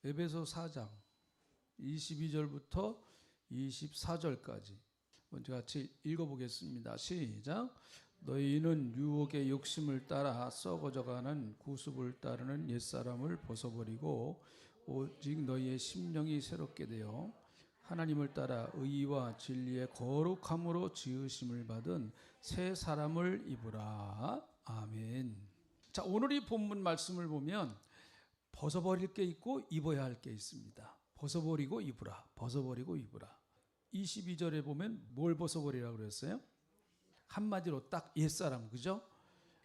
에베소 4장 22절부터 24절까지 먼저 같이 읽어보겠습니다. 시작. 너희는 유혹의 욕심을 따라 썩어져가는 구습을 따르는 옛사람을 벗어버리고 오직 너희의 심령이 새롭게 되어 하나님을 따라 의와 진리의 거룩함으로 지으심을 받은 새 사람을 입으라. 아멘. 자, 오늘 이 본문 말씀을 보면 벗어버릴 게 있고 입어야 할 게 있습니다. 벗어버리고 입으라. 벗어버리고 입으라. 22절에 보면 뭘 벗어버리라고 그랬어요? 한마디로 딱 옛사람, 그죠?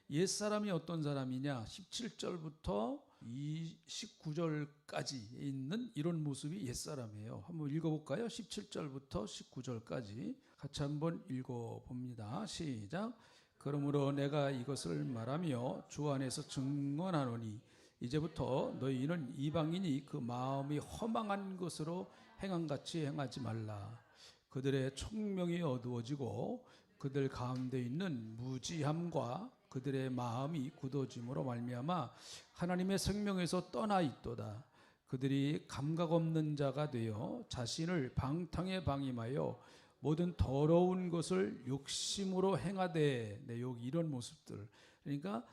옛사람이 어떤 사람이냐? 17절부터 29절까지 있는 이런 모습이 옛사람이에요. 한번 읽어볼까요? 17절부터 19절까지 같이 한번 읽어봅니다. 시작. 그러므로 내가 이것을 말하며 주 안에서 증언하노니 이제부터 너희는 이방인이 그 마음이 허망한 것으로 행함같이 행하지 말라. 그들의 총명이 어두워지고 그들 가운데 있는 무지함과 그들의 마음이 굳어짐으로 말미암아 하나님의 생명에서 떠나 있도다. 그들이 감각 없는 자가 되어 자신을 방탕에 방임하여 모든 더러운 것을 욕심으로 행하되, 여기 이런 모습들. 그러니까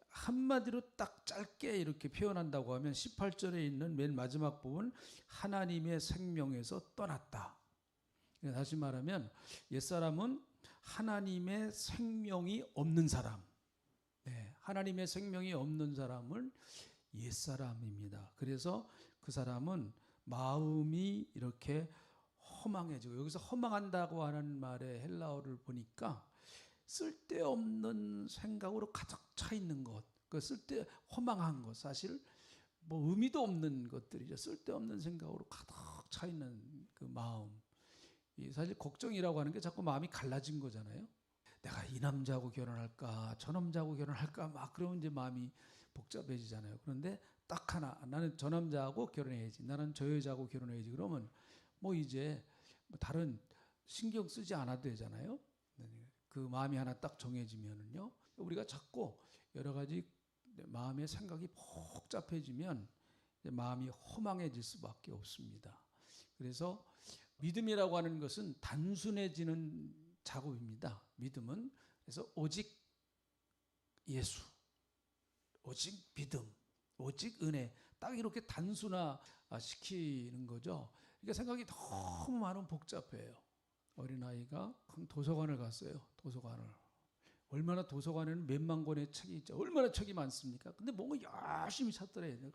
한마디로 딱 짧게 이렇게 표현한다고 하면 18절에 있는 맨 마지막 부분, 하나님의 생명에서 떠났다. 다시 말하면 옛사람은 하나님의 생명이 없는 사람, 하나님의 생명이 없는 사람을 옛사람입니다. 그래서 그 사람은 마음이 이렇게 허망해지고, 여기서 허망한다고 하는 말의 헬라어를 보니까 쓸데없는 생각으로 가득 차 있는 것, 그 허망한 것, 사실 뭐 의미도 없는 것들이죠. 쓸데없는 생각으로 가득 차 있는 그 마음. 사실 걱정이라고 하는 게 자꾸 마음이 갈라진 거잖아요. 내가 이 남자하고 결혼할까, 저 남자하고 결혼할까, 막 그러면 이제 마음이 복잡해지잖아요. 그런데 딱 하나, 나는 저 남자하고 결혼해야지, 나는 저 여자하고 결혼해야지. 그러면 뭐 이제 다른 신경 쓰지 않아도 되잖아요. 그 마음이 하나 딱 정해지면은요, 우리가 자꾸 여러 가지 마음의 생각이 복잡해지면 마음이 허망해질 수밖에 없습니다. 그래서 믿음이라고 하는 것은 단순해지는 작업입니다. 믿음은. 그래서 오직 예수, 오직 믿음, 오직 은혜, 딱 이렇게 단순화시키는 거죠. 그러니까 생각이 너무 많으면 복잡해요. 어린아이가 도서관을 갔어요. 도서관을. 얼마나 도서관에는 몇만 권의 책이 있죠. 얼마나 책이 많습니까? 근데 뭔가 열심히 찾더래요.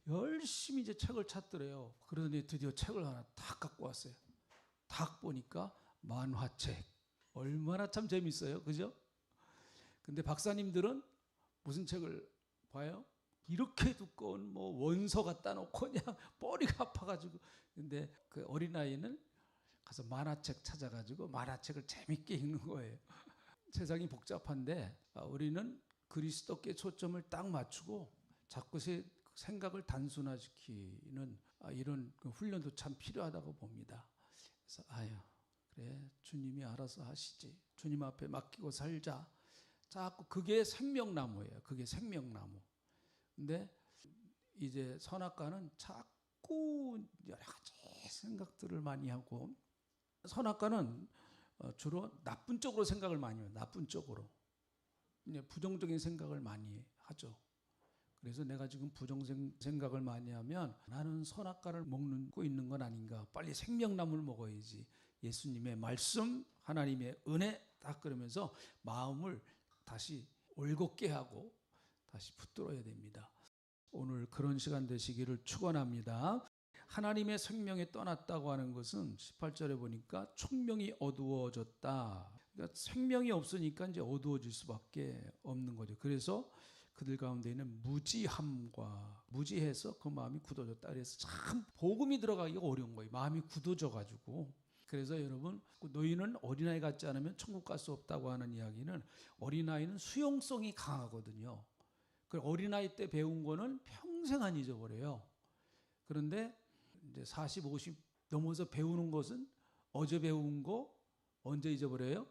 열심히 이제 책을 찾더래요. 그러더니 드디어 책을 하나 딱 갖고 왔어요. 딱 보니까 만화책. 얼마나 참 재밌어요. 그죠? 근데 박사님들은 무슨 책을 봐요? 이렇게 두꺼운 뭐 원서 갖다 놓고 그냥 머리가 아파가지고. 근데 그 어린아이는 가서 만화책 찾아가지고 만화책을 재밌게 읽는 거예요. 세상이 복잡한데 우리는 그리스도께 초점을 딱 맞추고 자꾸 생각을 단순화시키는 이런 훈련도 참 필요하다고 봅니다. 그래서 그래, 주님이 알아서 하시지. 주님 앞에 맡기고 살자. 자꾸 그게 생명나무예요. 그게 생명나무. 근데 이제 선악과는 자꾸 여러 가지 생각들을 많이 하고, 선악과는 주로 나쁜 쪽으로 생각을 많이 해요. 나쁜 쪽으로. 부정적인 생각을 많이 하죠. 그래서 내가 지금 부정적 생각을 많이 하면 나는 선악과를 먹고 있는 건 아닌가. 빨리 생명나무를 먹어야지. 예수님의 말씀, 하나님의 은혜, 딱 그러면서 마음을 다시 올곧게 하고 다시 붙들어야 됩니다. 오늘 그런 시간 되시기를 축원합니다. 하나님의 생명에 떠났다고 하는 것은 18절에 보니까 총명이 어두워졌다. 그러니까 생명이 없으니까 이제 어두워질 수밖에 없는 거죠. 그래서 그들 가운데 있는 무지함과 무지해서 그 마음이 굳어졌다. 그래서 참 복음이 들어가기가 어려운 거예요. 마음이 굳어져가지고. 그래서 여러분, 너희는 어린아이 같지 않으면 천국 갈 수 없다고 하는 이야기는, 어린아이는 수용성이 강하거든요. 그 어린아이 때 배운 거는 평생 안 잊어버려요. 그런데 이제 40, 50 넘어서 배우는 것은 어제 배운 거 언제 잊어버려요?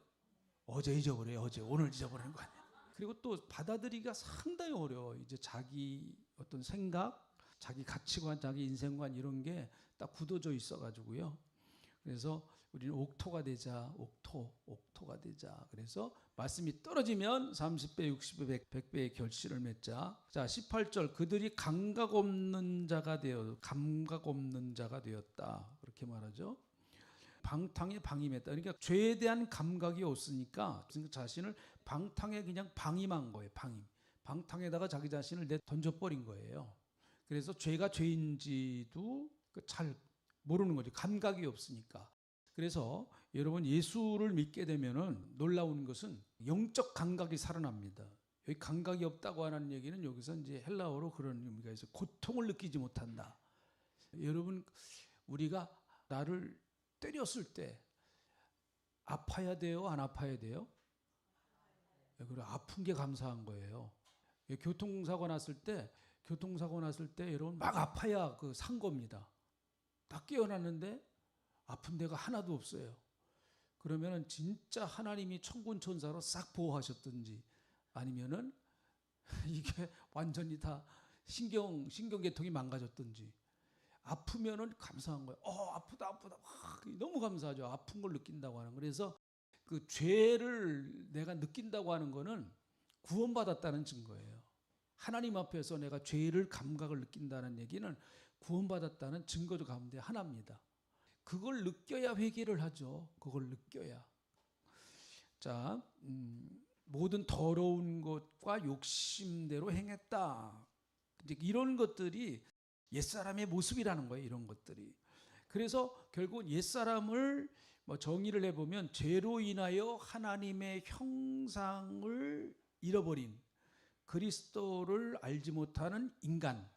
어제 잊어버려요. 오늘 잊어버리는 거 아니에요. 그리고 또 받아들이기가 상당히 어려워. 이제 자기 어떤 생각, 자기 가치관, 자기 인생관 이런 게 딱 굳어져 있어가지고요. 그래서 우리는 옥토가 되자, 옥토가 되자. 그래서 말씀이 떨어지면 30배, 60배, 100배의 결실을 맺자. 자, 18절 그들이 감각 없는 자가 되었다. 그렇게 말하죠. 방탕에 방임했다. 그러니까 죄에 대한 감각이 없으니까 자신을 방탕에 그냥 방임한 거예요. 방탕에다가 자기 자신을 던져버린 거예요. 그래서 죄가 죄인지도 잘 모르는 거죠. 감각이 없으니까. 그래서 여러분 예수를 믿게 되면은 놀라운 것은 영적 감각이 살아납니다. 여기 감각이 없다고 하는 얘기는 여기서 이제 헬라어로 그런 의미가 있어요. 고통을 느끼지 못한다. 여러분 우리가 나를 때렸을 때 아파야 돼요? 안 아파야 돼요? 그리고 아픈 게 감사한 거예요. 교통사고 났을 때 여러분 막 아파야 산 겁니다. 딱 깨어났는데 아픈 데가 하나도 없어요. 그러면은 진짜 하나님이 천군천사로 싹 보호하셨든지 아니면은 이게 완전히 다 신경계통이 망가졌든지 아프면은 감사한 거예요. 아프다. 너무 감사하죠. 아픈 걸 느낀다고 하는. 그래서 그 죄를 내가 느낀다고 하는 거는 구원받았다는 증거예요. 하나님 앞에서 내가 죄를 감각을 느낀다는 얘기는 구원받았다는 증거도 가운데 하나입니다. 그걸 느껴야 회개를 하죠. 그걸 느껴야. 자, 모든 더러운 것과 욕심대로 행했다. 이런 것들이 옛사람의 모습이라는 거예요. 이런 것들이. 그래서 결국 옛사람을 정의를 해보면 죄로 인하여 하나님의 형상을 잃어버린 그리스도를 알지 못하는 인간,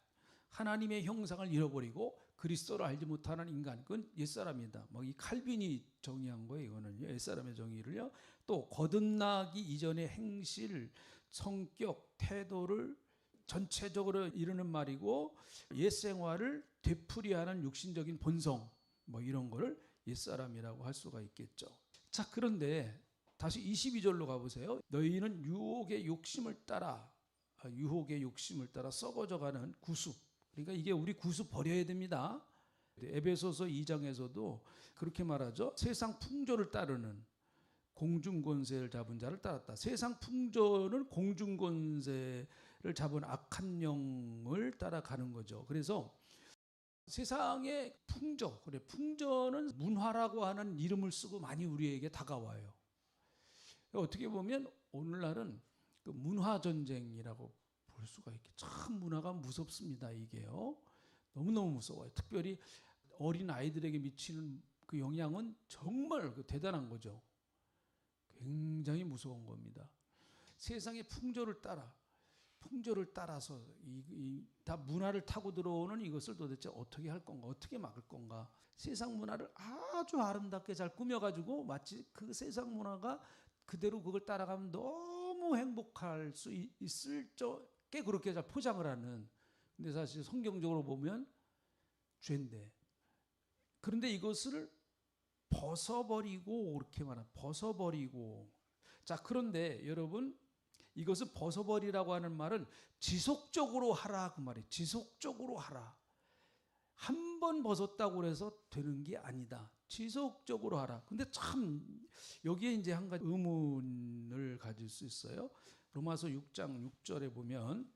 하나님의 형상을 잃어버리고 그리스도를 알지 못하는 인간, 그건 옛사람이다. 이 칼빈이 정의한 거예요. 이거는요. 옛사람의 정의를요. 또 거듭나기 이전의 행실, 성격, 태도를 전체적으로 이르는 말이고 옛생활을 되풀이하는 육신적인 본성 이런 거를 옛사람이라고 할 수가 있겠죠. 자, 그런데 다시 22절로 가보세요. 너희는 유혹의 욕심을 따라 썩어져가는 구습. 그러니까 이게 우리 구습 버려야 됩니다. 에베소서 2장에서도 그렇게 말하죠. 세상 풍조를 따르는 공중권세를 잡은 자를 따랐다. 세상 풍조는 공중권세를 잡은 악한 영을 따라가는 거죠. 그래서 세상의 풍조는 문화라고 하는 이름을 쓰고 많이 우리에게 다가와요. 어떻게 보면 오늘날은 그 문화 전쟁이라고 볼 수가 있게 참 문화가 무섭습니다. 이게요. 너무너무 무서워요. 특별히 어린 아이들에게 미치는 그 영향은 정말 대단한 거죠. 굉장히 무서운 겁니다. 세상의 풍조를 따라서 다 문화를 타고 들어오는 이것을 도대체 어떻게 할 건가, 어떻게 막을 건가. 세상 문화를 아주 아름답게 잘 꾸며가지고 마치 그 세상 문화가 그대로 그걸 따라가면 너무 행복할 수 있을 적에 그렇게 잘 포장을 하는. 근데 사실 성경적으로 보면 죄인데. 그런데 이것을 벗어버리고, 그렇게 말하면 벗어버리고. 자, 그런데 여러분, 이것을 벗어버리라고 하는 말은 지속적으로 하라 그 말이에요. 지속적으로 하라. 한 번 벗었다고 해서 되는 게 아니다. 지속적으로 하라. 근데 참 여기에 이제 한 가지 의문을 가질 수 있어요. 로마서 6장 6절에 보면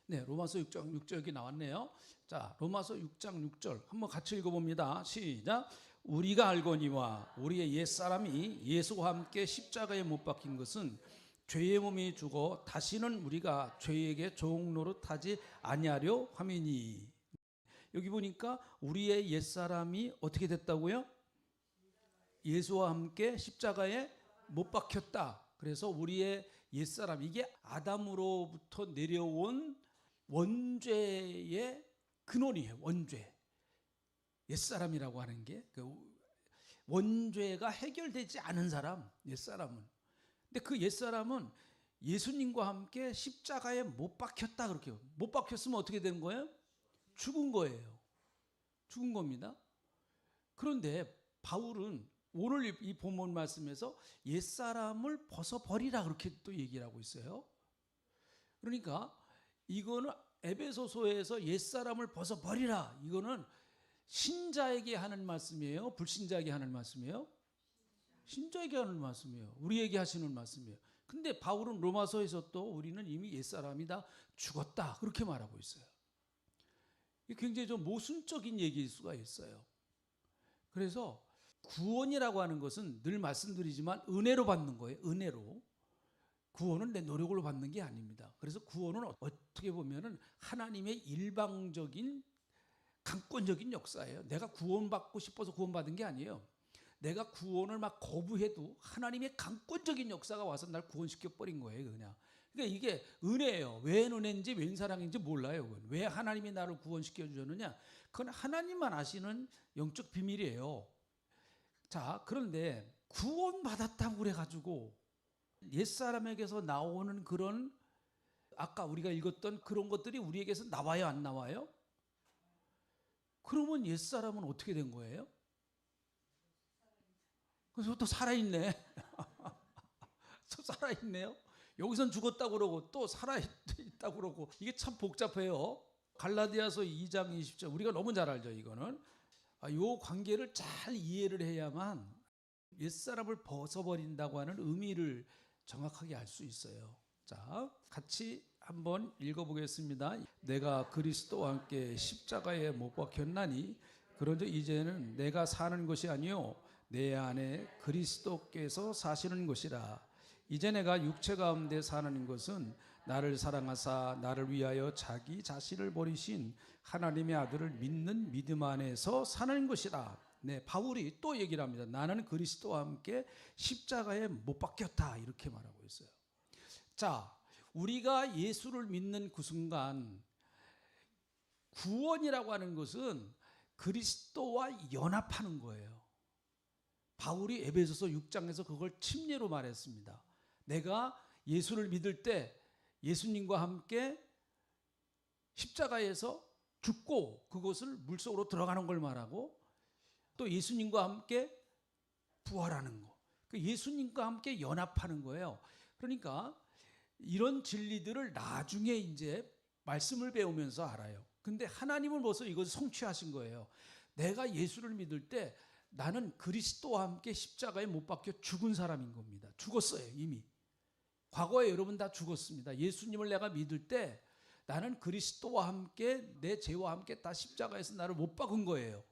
네, 로마서 6장 6절 여기 나왔네요. 자, 로마서 6장 6절 한번 같이 읽어봅니다. 시작. 우리가 알거니와 우리의 옛사람이 예수와 함께 십자가에 못 박힌 것은 죄의 몸이 죽어 다시는 우리가 죄에게 종노릇하지 아니하려 함이니. 여기 보니까 우리의 옛사람이 어떻게 됐다고요? 예수와 함께 십자가에 못 박혔다. 그래서 우리의 옛사람, 이게 아담으로부터 내려온 원죄의 근원이에요. 원죄. 옛사람이라고 하는 게 원죄가 해결되지 않은 사람, 옛사람은. 근데 그 옛사람은 예수님과 함께 십자가에 못 박혔다 그렇게요. 못 박혔으면 어떻게 되는 거예요? 죽은 거예요. 죽은 겁니다. 그런데 바울은 오늘 이 본문 말씀에서 옛사람을 벗어버리라 그렇게 또 얘기를 하고 있어요. 그러니까 이거는 에베소서에서 옛사람을 벗어버리라, 이거는 신자에게 하는 말씀이에요? 불신자에게 하는 말씀이에요? 신자에게 하는 말씀이에요. 우리에게 하시는 말씀이에요. 근데 바울은 로마서에서 또 우리는 이미 옛사람이다, 죽었다 그렇게 말하고 있어요. 이게 굉장히 좀 모순적인 얘기일 수가 있어요. 그래서 구원이라고 하는 것은 늘 말씀드리지만 은혜로 받는 거예요. 은혜로. 구원은 내 노력으로 받는 게 아닙니다. 그래서 구원은 어떻게 보면은 하나님의 일방적인 강권적인 역사예요. 내가 구원받고 싶어서 구원받은 게 아니에요. 내가 구원을 막 거부해도 하나님의 강권적인 역사가 와서 날 구원시켜 버린 거예요, 그냥. 그러니까 이게 은혜예요. 왜 은혜인지 웬 사랑인지 몰라요. 그건. 왜 하나님이 나를 구원시켜 주셨느냐? 그건 하나님만 아시는 영적 비밀이에요. 자, 그런데 구원받았다고 그래가지고 옛사람에게서 나오는 그런, 아까 우리가 읽었던 그런 것들이 우리에게서 나와요, 안 나와요? 그러면 옛사람은 어떻게 된 거예요? 그래서 또 살아있네. 또 살아있네요. 여기선 죽었다고 그러고 또 살아있다고 그러고, 이게 참 복잡해요. 갈라디아서 2장 20절 우리가 너무 잘 알죠. 이거는 이 관계를 잘 이해를 해야만 옛사람을 벗어버린다고 하는 의미를 정확하게 알 수 있어요. 자, 같이 한번 읽어보겠습니다. 내가 그리스도와 함께 십자가에 못 박혔나니 그런즉 이제는 내가 사는 것이 아니요 내 안에 그리스도께서 사시는 것이라. 이제 내가 육체 가운데 사는 것은 나를 사랑하사 나를 위하여 자기 자신을 버리신 하나님의 아들을 믿는 믿음 안에서 사는 것이라. 네, 바울이 또 얘기를 합니다. 나는 그리스도와 함께 십자가에 못 박혔다 이렇게 말하고 있어요. 자, 우리가 예수를 믿는 그 순간 구원이라고 하는 것은 그리스도와 연합하는 거예요. 바울이 에베소서 6장에서 그걸 침례로 말했습니다. 내가 예수를 믿을 때 예수님과 함께 십자가에서 죽고 그것을 물속으로 들어가는 걸 말하고, 또 예수님과 함께 부활하는 거, 예수님과 함께 연합하는 거예요. 그러니까 이런 진리들을 나중에 이제 말씀을 배우면서 알아요. 근데 하나님은 벌써 이것을 성취하신 거예요. 내가 예수를 믿을 때 나는 그리스도와 함께 십자가에 못 박혀 죽은 사람인 겁니다. 죽었어요, 이미. 과거에 여러분 다 죽었습니다. 예수님을 내가 믿을 때 나는 그리스도와 함께 내 죄와 함께 다 십자가에서 나를 못 박은 거예요.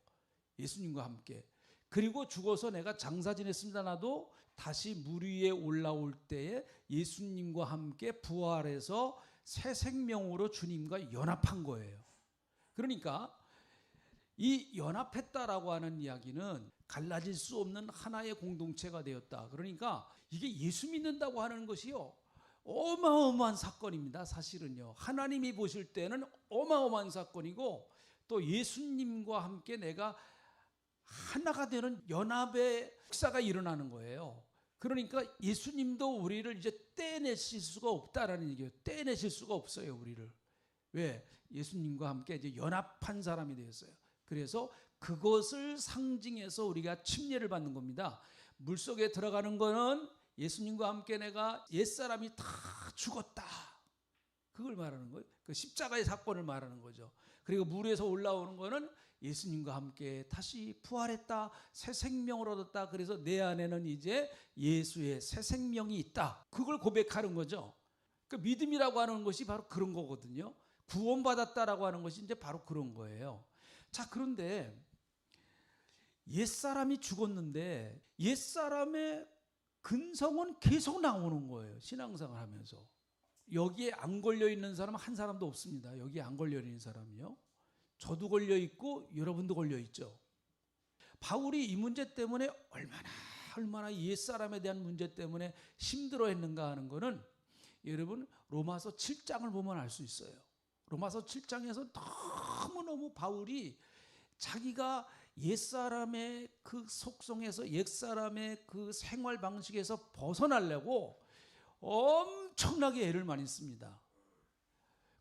예수님과 함께. 그리고 죽어서 내가 장사 지냈습니다. 나도 다시 물 위에 올라올 때에 예수님과 함께 부활해서 새 생명으로 주님과 연합한 거예요. 그러니까 이 연합했다라고 하는 이야기는 갈라질 수 없는 하나의 공동체가 되었다. 그러니까 이게 예수 믿는다고 하는 것이요, 어마어마한 사건입니다. 사실은요. 하나님이 보실 때는 어마어마한 사건이고, 또 예수님과 함께 내가 하나가 되는 연합의 역사가 일어나는 거예요. 그러니까 예수님도 우리를 이제 떼내실 수가 없다라는 얘기예요. 떼내실 수가 없어요, 우리를. 왜? 예수님과 함께 이제 연합한 사람이 되었어요. 그래서 그것을 상징해서 우리가 침례를 받는 겁니다. 물속에 들어가는 거는 예수님과 함께 내가 옛사람이 다 죽었다, 그걸 말하는 거예요. 그 십자가의 사건을 말하는 거죠. 그리고 물에서 올라오는 거는 예수님과 함께 다시 부활했다, 새 생명을 얻었다. 그래서 내 안에는 이제 예수의 새 생명이 있다, 그걸 고백하는 거죠. 그 믿음이라고 하는 것이 바로 그런 거거든요. 구원받았다라고 하는 것이 이제 바로 그런 거예요. 자, 그런데 옛사람이 죽었는데 옛사람의 근성은 계속 나오는 거예요. 신앙생활 하면서. 여기에 안 걸려 있는 사람은 한 사람도 없습니다. 여기에 안 걸려 있는 사람이요. 저도 걸려 있고 여러분도 걸려 있죠. 바울이 이 문제 때문에 얼마나 옛사람에 대한 문제 때문에 힘들어했는가 하는 거는 여러분 로마서 7장을 보면 알 수 있어요. 로마서 7장에서 너무너무 바울이 자기가 옛사람의 그 속성에서 옛사람의 그 생활 방식에서 벗어나려고 엄청나게 애를 많이 씁니다.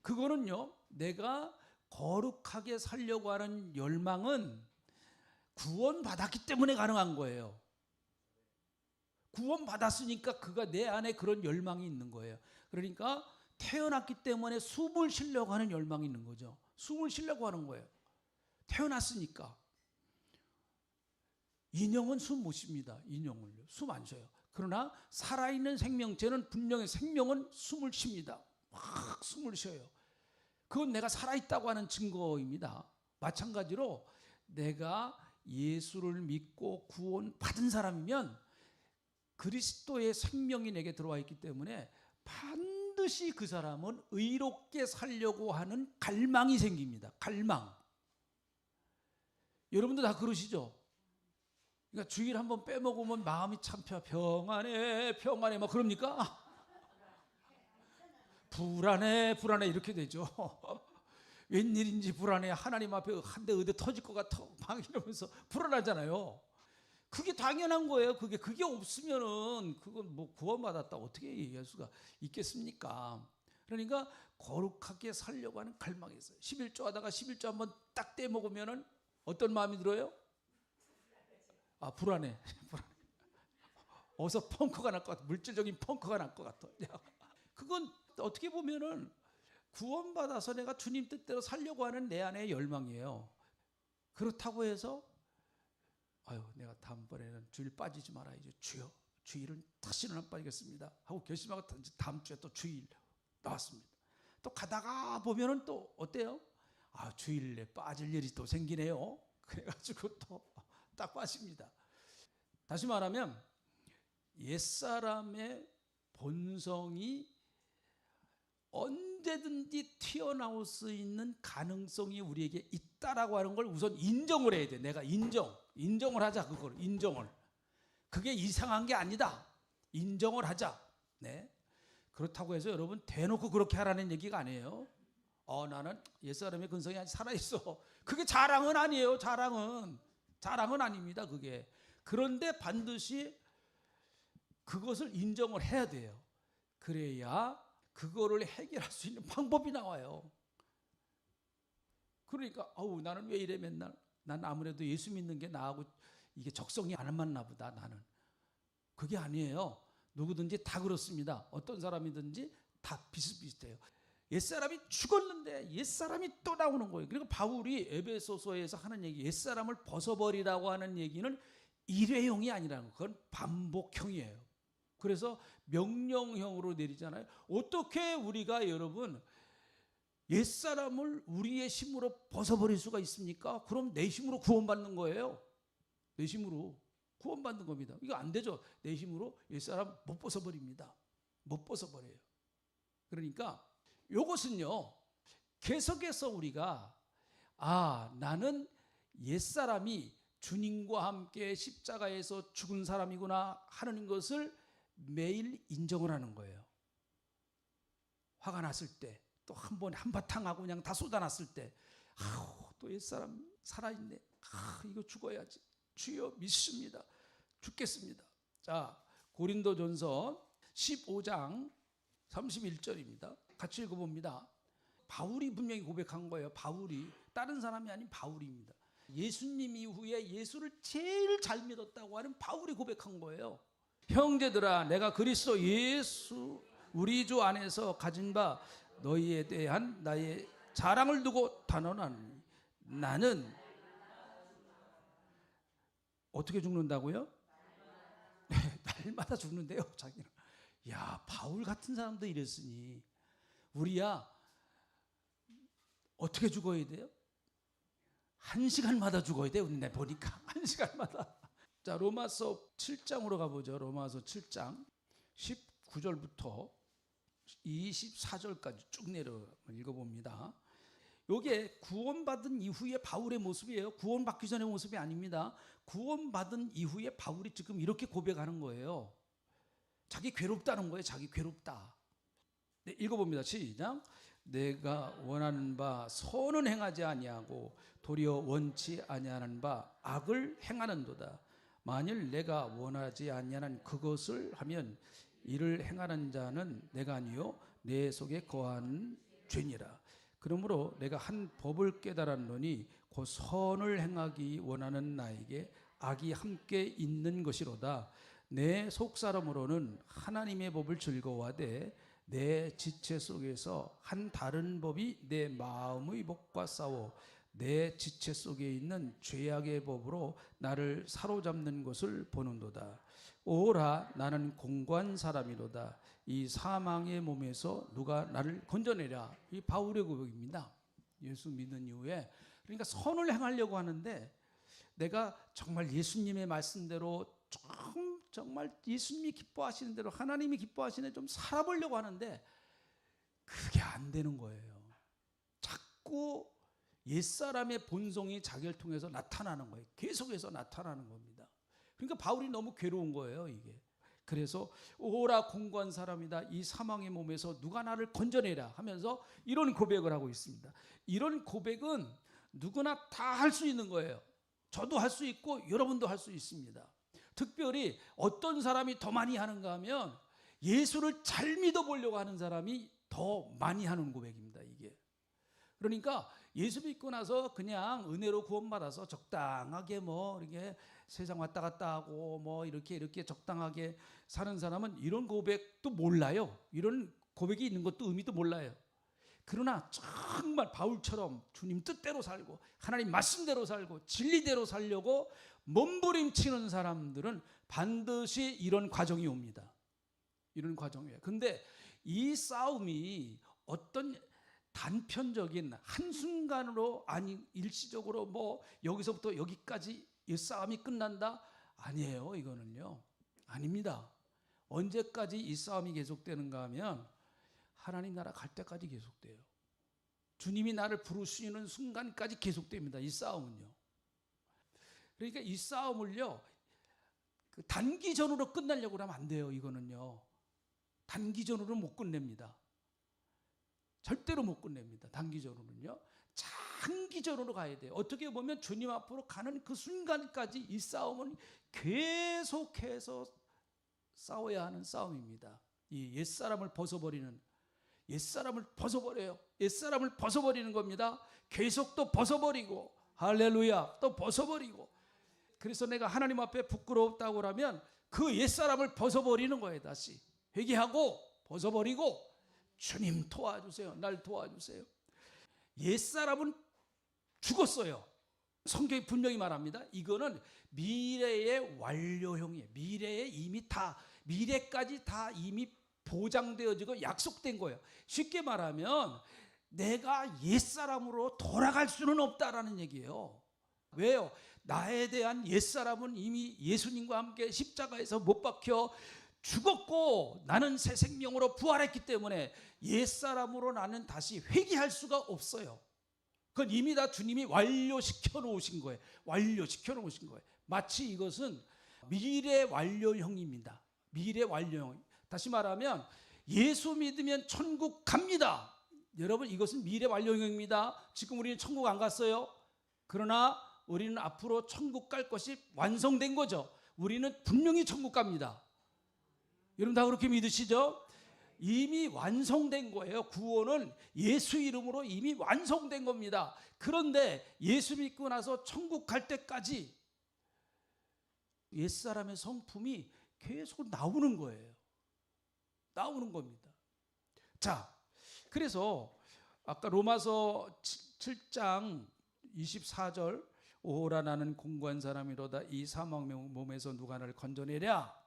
그거는요, 내가 거룩하게 살려고 하는 열망은 구원받았기 때문에 가능한 거예요. 구원받았으니까 그가 내 안에 그런 열망이 있는 거예요. 그러니까 태어났기 때문에 숨을 쉬려고 하는 열망이 있는 거죠. 숨을 쉬려고 하는 거예요. 태어났으니까. 인형은 숨 못 쉽니다. 인형을요. 숨 안 쉬어요. 그러나 살아있는 생명체는 분명히 생명은 숨을 쉽니다. 막 숨을 쉬어요. 그건 내가 살아있다고 하는 증거입니다. 마찬가지로 내가 예수를 믿고 구원받은 사람이면 그리스도의 생명이 내게 들어와 있기 때문에 반드시 그 사람은 의롭게 살려고 하는 갈망이 생깁니다. 갈망. 여러분도 다 그러시죠? 그러니까 주일 한번 빼먹으면 마음이 참 평안해 평안해 막 그럽니까? 불안해 불안해 이렇게 되죠. 웬일인지 불안해. 하나님 앞에 한 대 의대 터질 것 같아 막 이러면서 불안하잖아요. 그게 당연한 거예요. 그게 없으면은 그건 뭐 구원받았다 어떻게 얘기할 수가 있겠습니까? 그러니까 거룩하게 살려고 하는 갈망이 있어요. 11조 하다가 11조 한번 딱 떼먹으면은 어떤 마음이 들어요? 아, 불안해. 어서 펑크가 날 것 같아. 물질적인 펑크가 날 것 같아. 그건 어떻게 보면은 구원받아서 내가 주님 뜻대로 살려고 하는 내 안의 열망이에요. 그렇다고 해서 아유, 내가 다음번에는 주일 빠지지 말아야지. 주여, 주일은 다시는 안 빠지겠습니다 하고 결심하고 다음 주에 또 주일 나왔습니다. 또 가다가 보면은 또 어때요? 아, 주일에 빠질 일이 또 생기네요. 그래가지고 또 딱 빠집니다. 다시 말하면 옛사람의 본성이 언제든지 튀어나올 수 있는 가능성이 우리에게 있다라고 하는 걸 우선 인정을 해야 돼. 내가 인정을 하자. 그걸 인정을. 그게 이상한 게 아니다. 인정을 하자. 네. 그렇다고 해서 여러분 대놓고 그렇게 하라는 얘기가 아니에요. 나는 옛사람의 근성이 아직 살아있어. 그게 자랑은 아니에요. 자랑은 아닙니다. 그게. 그런데 반드시 그것을 인정을 해야 돼요. 그래야 그거를 해결할 수 있는 방법이 나와요. 그러니까 나는 왜 이래 맨날. 난 아무래도 예수 믿는 게 나하고 이게 적성이 안 맞나 보다 나는. 그게 아니에요. 누구든지 다 그렇습니다. 어떤 사람이든지 다 비슷비슷해요. 옛사람이 죽었는데 옛사람이 또 나오는 거예요. 그리고 바울이 에베소서에서 하는 얘기, 옛사람을 벗어버리라고 하는 얘기는 일회용이 아니라는 거. 그건 반복형이에요. 그래서 명령형으로 내리잖아요. 어떻게 우리가 여러분 옛사람을 우리의 힘으로 벗어버릴 수가 있습니까? 그럼 내 힘으로 구원받는 거예요. 내 힘으로 구원받는 겁니다. 이거 안 되죠. 내 힘으로 옛사람 못 벗어버립니다. 못 벗어버려요. 그러니까 이것은요, 계속해서 우리가 나는 옛사람이 주님과 함께 십자가에서 죽은 사람이구나 하는 것을 매일 인정을 하는 거예요. 화가 났을 때, 또 한 번 한바탕 하고 그냥 다 쏟아놨을 때, 또 옛사람 살아있네. 이거 죽어야지. 주여 믿습니다. 죽겠습니다. 자, 고린도전서 15장 31절입니다. 같이 읽어봅니다. 바울이 분명히 고백한 거예요. 바울이, 다른 사람이 아닌 바울입니다. 예수님 이후에 예수를 제일 잘 믿었다고 하는 바울이 고백한 거예요. 형제들아, 내가 그리스도 예수 우리 주 안에서 가진 바 너희에 대한 나의 자랑을 두고 단언하노니 나는 어떻게 죽는다고요? 날마다 죽는데요, 자기는. 야, 바울 같은 사람도 이랬으니 우리야 어떻게 죽어야 돼요? 1시간마다 죽어야 돼요. 내 보니까 1시간마다. 자, 로마서 7장으로 가보죠. 로마서 7장 19절부터 24절까지 쭉 내려 읽어봅니다. 이게 구원받은 이후의 바울의 모습이에요. 구원받기 전의 모습이 아닙니다. 구원받은 이후에 바울이 지금 이렇게 고백하는 거예요. 자기 괴롭다는 거예요. 자기 괴롭다. 네, 읽어봅니다. 시작. 내가 원하는 바 선은 행하지 아니하고 도리어 원치 아니하는 바 악을 행하는도다. 만일 내가 원하지 아니하는 그것을 하면 이를 행하는 자는 내가 아니요 내 속에 거하는 죄니라. 그러므로 내가 한 법을 깨달았노니 곧 선을 행하기 원하는 나에게 악이 함께 있는 것이로다. 내 속사람으로는 하나님의 법을 즐거워하되 내 지체 속에서 한 다른 법이 내 마음의 법과 싸워 내 지체 속에 있는 죄악의 법으로 나를 사로잡는 것을 보는도다. 오라, 나는 공고한 사람이로다. 이 사망의 몸에서 누가 나를 건져내랴. 이 바울의 고백입니다. 예수 믿는 이후에. 그러니까 선을 행하려고 하는데 내가 정말 예수님의 말씀대로 정말 예수님이 기뻐하시는 대로 하나님이 기뻐하시는 대로 좀 살아보려고 하는데 그게 안 되는 거예요. 자꾸 옛사람의 본성이 자기를 통해서 나타나는 거예요. 계속해서 나타나는 겁니다. 그러니까 바울이 너무 괴로운 거예요, 이게. 그래서 오라 공고한 사람이다. 이 사망의 몸에서 누가 나를 건져내라 하면서 이런 고백을 하고 있습니다. 이런 고백은 누구나 다 할 수 있는 거예요. 저도 할 수 있고 여러분도 할 수 있습니다. 특별히 어떤 사람이 더 많이 하는가 하면 예수를 잘 믿어보려고 하는 사람이 더 많이 하는 고백입니다, 이게. 그러니까 예수 믿고 나서 그냥 은혜로 구원받아서 적당하게 뭐 이렇게 세상 왔다 갔다 하고 뭐 이렇게 적당하게 사는 사람은 이런 고백도 몰라요. 이런 고백이 있는 것도 의미도 몰라요. 그러나 정말 바울처럼 주님 뜻대로 살고 하나님 말씀대로 살고 진리대로 살려고 몸부림치는 사람들은 반드시 이런 과정이 옵니다. 이런 과정이에요. 근데 이 싸움이 어떤 단편적인 한순간으로 아니 일시적으로 뭐 여기서부터 여기까지 이 싸움이 끝난다? 아니에요. 이거는요. 아닙니다. 언제까지 이 싸움이 계속되는가 하면 하나님 나라 갈 때까지 계속돼요. 주님이 나를 부르시는 순간까지 계속됩니다. 이 싸움은요. 그러니까 이 싸움을요 그 단기전으로 끝내려고 하면 안 돼요. 이거는요. 단기전으로 못 끝냅니다. 절대로 못 끝냅니다. 단기전으로는요. 장기전으로 가야 돼요. 어떻게 보면 주님 앞으로 가는 그 순간까지 이 싸움은 계속해서 싸워야 하는 싸움입니다. 이 옛사람을 벗어버리는, 옛사람을 벗어버려요. 옛사람을 벗어버리는 겁니다. 계속 또 벗어버리고, 할렐루야, 또 벗어버리고. 그래서 내가 하나님 앞에 부끄럽다고 하면 그 옛사람을 벗어버리는 거예요. 다시 회개하고 벗어버리고, 주님 도와주세요. 날 도와주세요. 옛사람은 죽었어요. 성경이 분명히 말합니다. 이거는 미래의 완료형이에요. 미래에 이미 다, 미래까지 다 이미 보장되어지고 약속된 거예요. 쉽게 말하면 내가 옛사람으로 돌아갈 수는 없다라는 얘기예요. 왜요? 나에 대한 옛사람은 이미 예수님과 함께 십자가에서 못 박혀 죽었고 나는 새 생명으로 부활했기 때문에 옛사람으로 나는 다시 회개할 수가 없어요. 그건 이미 다 주님이 완료시켜 놓으신 거예요. 완료시켜 놓으신 거예요. 마치 이것은 미래 완료형입니다. 미래 완료형. 다시 말하면 예수 믿으면 천국 갑니다. 여러분, 이것은 미래 완료형입니다. 지금 우리는 천국 안 갔어요. 그러나 우리는 앞으로 천국 갈 것이 완성된 거죠. 우리는 분명히 천국 갑니다. 여러분 다 그렇게 믿으시죠? 이미 완성된 거예요. 구원은 예수 이름으로 이미 완성된 겁니다. 그런데 예수 믿고 나서 천국 갈 때까지 옛사람의 성품이 계속 나오는 거예요. 나오는 겁니다. 자, 그래서 아까 로마서 7장 24절 오호라 나는 공고한 사람이로다 이 사망 몸에서 누가 나를 건져내랴.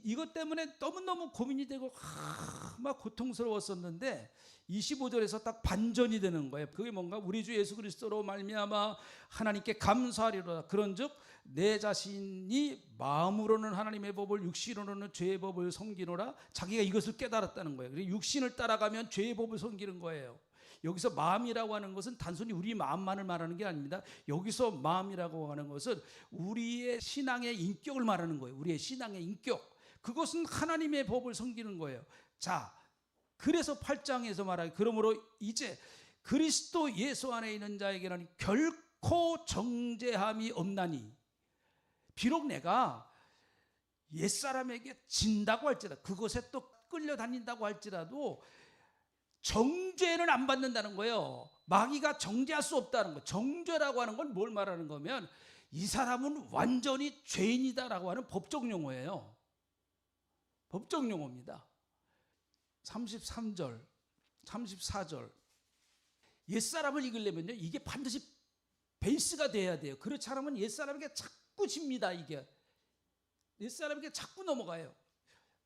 이것 때문에 너무너무 고민이 되고 막 고통스러웠었는데 25절에서 딱 반전이 되는 거예요. 그게 뭔가 우리 주 예수 그리스도로 말미암아 하나님께 감사하리로다. 그런즉 내 자신이 마음으로는 하나님의 법을 육신으로는 죄의 법을 섬기노라. 자기가 이것을 깨달았다는 거예요. 육신을 따라가면 죄의 법을 섬기는 거예요. 여기서 마음이라고 하는 것은 단순히 우리 마음만을 말하는 게 아닙니다. 여기서 마음이라고 하는 것은 우리의 신앙의 인격을 말하는 거예요. 우리의 신앙의 인격. 그것은 하나님의 법을 섬기는 거예요. 자, 그래서 8장에서 말하기 그러므로 이제 그리스도 예수 안에 있는 자에게는 결코 정죄함이 없나니 비록 내가 옛사람에게 진다고 할지라도, 그것에 또 끌려다닌다고 할지라도 정죄는 안 받는다는 거예요. 마귀가 정죄할 수 없다는 거. 정죄라고 하는 건 뭘 말하는 거면 이 사람은 완전히 죄인이다라고 하는 법적 용어예요. 법적 용어입니다. 33절, 34절. 옛사람을 이기려면요, 이게 반드시 베이스가 돼야 돼요. 그렇지 않으면 옛사람에게 자꾸 집니다. 이게 옛사람에게 자꾸 넘어가요.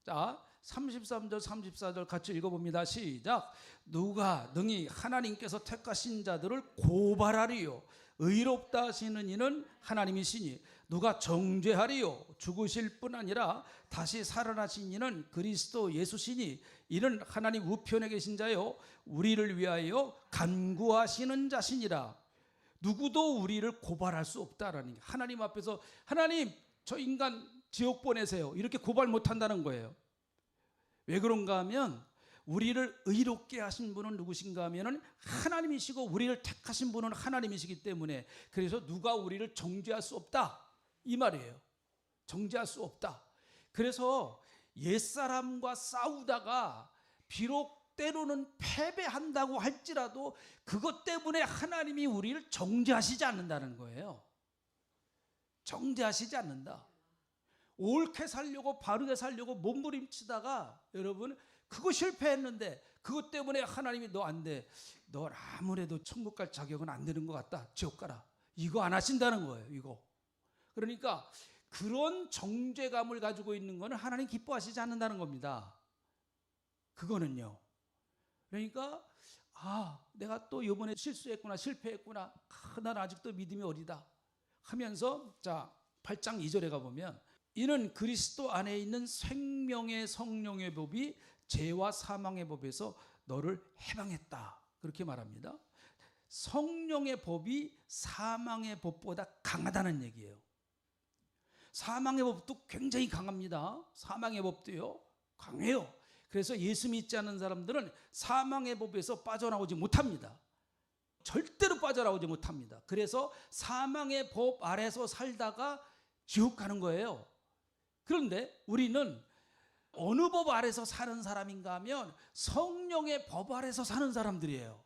자, 33절 34절 같이 읽어봅니다. 시작. 누가 능히 하나님께서 택하신 자들을 고발하리요? 의롭다 하시는 이는 하나님이시니 누가 정죄하리요? 죽으실 뿐 아니라 다시 살아나신 이는 그리스도 예수시니 이는 하나님 우편에 계신 자요 우리를 위하여 간구하시는 자시니라. 누구도 우리를 고발할 수 없다라는 게, 하나님 앞에서 하나님 저 인간 지옥 보내세요 이렇게 고발 못한다는 거예요. 왜 그런가 하면 우리를 의롭게 하신 분은 누구신가 하면 하나님이시고 우리를 택하신 분은 하나님이시기 때문에, 그래서 누가 우리를 정죄할 수 없다 이 말이에요. 정죄할 수 없다. 그래서 옛사람과 싸우다가 비록 때로는 패배한다고 할지라도 그것 때문에 하나님이 우리를 정죄하시지 않는다는 거예요. 정죄하시지 않는다. 옳게 살려고 바르게 살려고 몸부림치다가 여러분 그거 실패했는데 그것 때문에 하나님이 너 안 돼, 너 아무래도 천국 갈 자격은 안 되는 것 같다, 지옥 가라, 이거 안 하신다는 거예요. 이거 그러니까 그런 정죄감을 가지고 있는 거는 하나님 기뻐하시지 않는다는 겁니다. 그거는요. 그러니까 내가 또 이번에 실수했구나, 실패했구나, 난 아직도 믿음이 어리다 하면서, 자 8장 2절에 가보면 이는 그리스도 안에 있는 생명의 성령의 법이 죄와 사망의 법에서 너를 해방했다 그렇게 말합니다. 성령의 법이 사망의 법보다 강하다는 얘기예요. 사망의 법도 굉장히 강합니다. 사망의 법도요 강해요. 그래서 예수 믿지 않는 사람들은 사망의 법에서 빠져나오지 못합니다. 절대로 빠져나오지 못합니다. 그래서 사망의 법 아래서 살다가 지옥 가는 거예요. 그런데 우리는 어느 법 아래서 사는 사람인가 하면 성령의 법 아래서 사는 사람들이에요.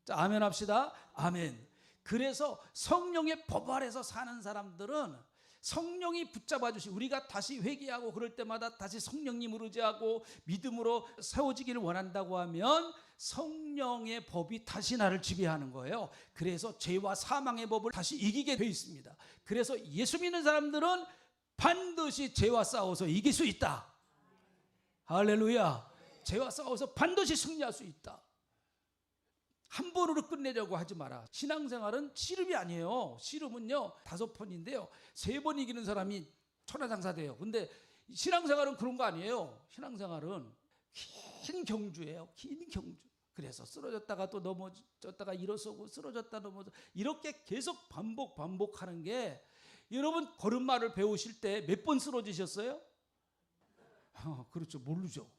자, 아멘 합시다. 아멘. 그래서 성령의 법 아래서 사는 사람들은 성령이 붙잡아 주시, 우리가 다시 회개하고 그럴 때마다 다시 성령님을 의지하고 믿음으로 세워지기를 원한다고 하면 성령의 법이 다시 나를 지배하는 거예요. 그래서 죄와 사망의 법을 다시 이기게 되어 있습니다. 그래서 예수 믿는 사람들은 반드시 죄와 싸워서 이길 수 있다. 할렐루야. 죄와 싸워서 반드시 승리할 수 있다. 한 번으로 끝내려고 하지 마라. 신앙생활은 씨름이 아니에요. 씨름은요 5번인데요 3번 이기는 사람이 천하장사 돼요. 근데 신앙생활은 그런 거 아니에요. 신앙생활은 긴 경주예요. 긴 경주. 그래서 쓰러졌다가 또 넘어졌다가 일어서고 쓰러졌다 넘어져, 이렇게 계속 반복하는 게, 여러분 걸음마를 배우실 때 몇 번 쓰러지셨어요? 그렇죠. 모르죠.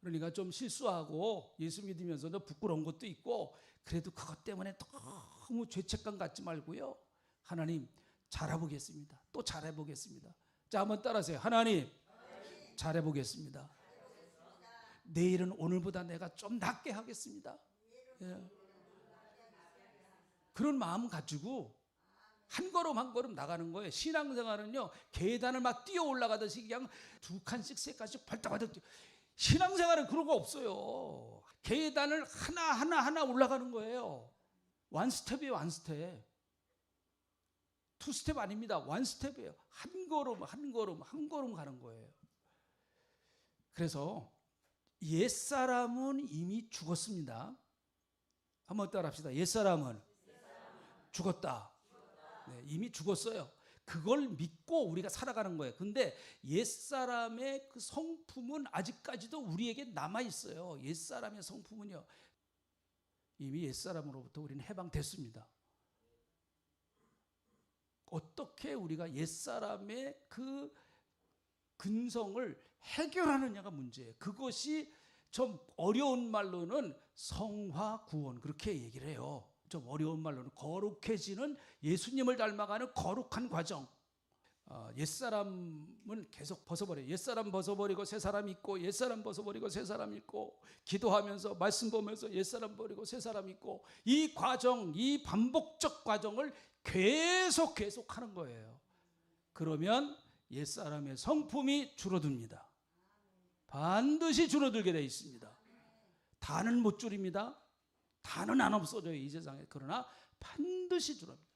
그러니까 좀 실수하고 예수 믿으면서도 부끄러운 것도 있고, 그래도 그것 때문에 너무 죄책감 갖지 말고요, 하나님 잘해보겠습니다. 또 잘해보겠습니다. 자, 한번 따라하세요. 하나님 잘해보겠습니다. 내일은 오늘보다 내가 좀 낫게 하겠습니다. 예. 그런 마음 가지고 한 걸음 한 걸음 나가는 거예요. 신앙생활은요 계단을 막 뛰어 올라가듯이 그냥 2칸씩 3칸씩 발딱발딱. 신앙생활은 그런 거 없어요. 계단을 하나 올라가는 거예요. 원스텝이에요. 원스텝. 투스텝 아닙니다. 원스텝이에요. 한 걸음 가는 거예요. 그래서 옛사람은 이미 죽었습니다. 한번 따라 합시다. 옛사람은 죽었다. 네, 이미 죽었어요. 그걸 믿고 우리가 살아가는 거예요. 근데 옛사람의 그 성품은 아직까지도 우리에게 남아있어요. 옛사람의 성품은요, 이미 옛사람으로부터 우리는 해방됐습니다. 어떻게 우리가 옛사람의 그 근성을 해결하느냐가 문제예요. 그것이 좀 어려운 말로는 성화 구원 그렇게 얘기를 해요. 좀 어려운 말로는 거룩해지는, 예수님을 닮아가는 거룩한 과정. 옛사람은 계속 벗어버려요. 옛사람 벗어버리고 새사람 입고, 옛사람 벗어버리고 새사람 입고, 기도하면서 말씀 보면서 옛사람 버리고 새사람 입고, 이 과정, 이 반복적 과정을 계속 하는 거예요. 그러면 옛사람의 성품이 줄어듭니다. 반드시 줄어들게 되어 있습니다. 다는 못 줄입니다. 다는 안 없어져요, 이 세상에. 그러나 반드시 줄어듭니다.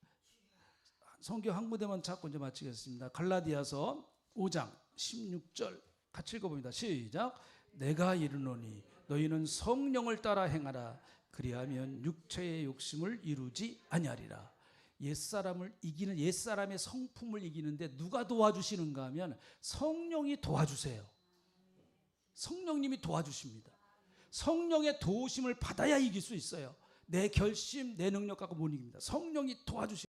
성경 한 구절만 찾고 이제 마치겠습니다. 갈라디아서 5장 16절 같이 읽어봅니다. 시작. 내가 이르노니 너희는 성령을 따라 행하라. 그리하면 육체의 욕심을 이루지 아니하리라. 옛사람을 이기는, 옛사람의 성품을 이기는데 누가 도와주시는가 하면 성령이 도와주세요. 성령님이 도와주십니다. 성령의 도우심을 받아야 이길 수 있어요. 내 결심, 내 능력 갖고 못 이깁니다. 성령이 도와주십니다.